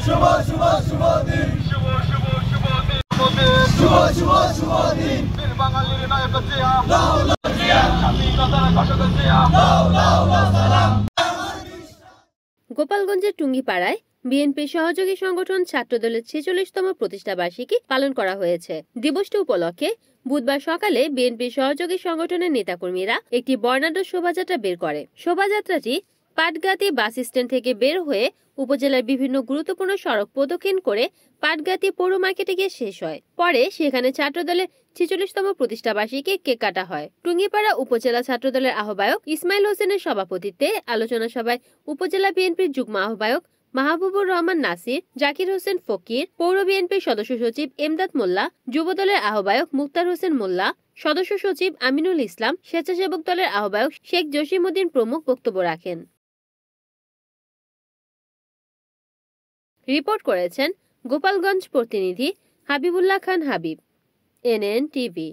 শুভ শুভ শুভ দিন, শুভ শুভ শুভ দিন, শুভ শুভ শুভ দিন, বীর বাঙালির নায়ক জিয়া, লাউ লাউ জিয়া, স্বাধীনতার ঘোষক জিয়া, লাউ লাউ লাউ সালাম। গোপালগঞ্জের টুঙ্গিপাড়ায় বিএনপির সহযোগী সংগঠন ছাত্রদলের ৪৬তম প্রতিষ্ঠা বার্ষিকী পালন করা হয়েছে। দিবসটি উপলক্ষে বুধবার সকালে বিএনপির সহযোগী সংগঠনের নেতাকর্মীরা একটি বর্ণাঢ্য শোভাযাত্রা বের করে। শোভাযাত্রাটি পাটগাতি বাস স্ট্যান্ড থেকে বের হয়ে উপজেলার বিভিন্ন গুরুত্বপূর্ণ সড়ক প্রদক্ষিণ করে পাটগাতি পৌর মার্কেটে গিয়ে শেষ হয়। পরে সেখানে ছাত্রদলের ৪৬তম প্রতিষ্ঠা বার্ষিকী কেক কাটা হয়। টুঙ্গিপাড়া উপজেলা ছাত্রদলের আহ্বায়ক ইসমাইল হোসেনের সভাপতিত্বে আলোচনা সভায় উপজেলা বিএনপির যুগ্ম আহ্বায়ক মাহবুবুর রহমান নাসির, জাকির হোসেন ফকির, পৌর বিএনপির সদস্য সচিব এমদাদ মোল্লা, যুবদলের আহ্বায়ক মুক্তার হোসেন মোল্লা, সদস্য সচিব আমিনুল ইসলাম, স্বেচ্ছাসেবক দলের আহ্বায়ক শেখ জসিমউদ্দিন প্রমুখ বক্তব্য রাখেন। রিপোর্ট করেছেন গোপালগঞ্জ প্রতিনিধি হাবিবুল্লাহ খান হাবিব, NN টিভি।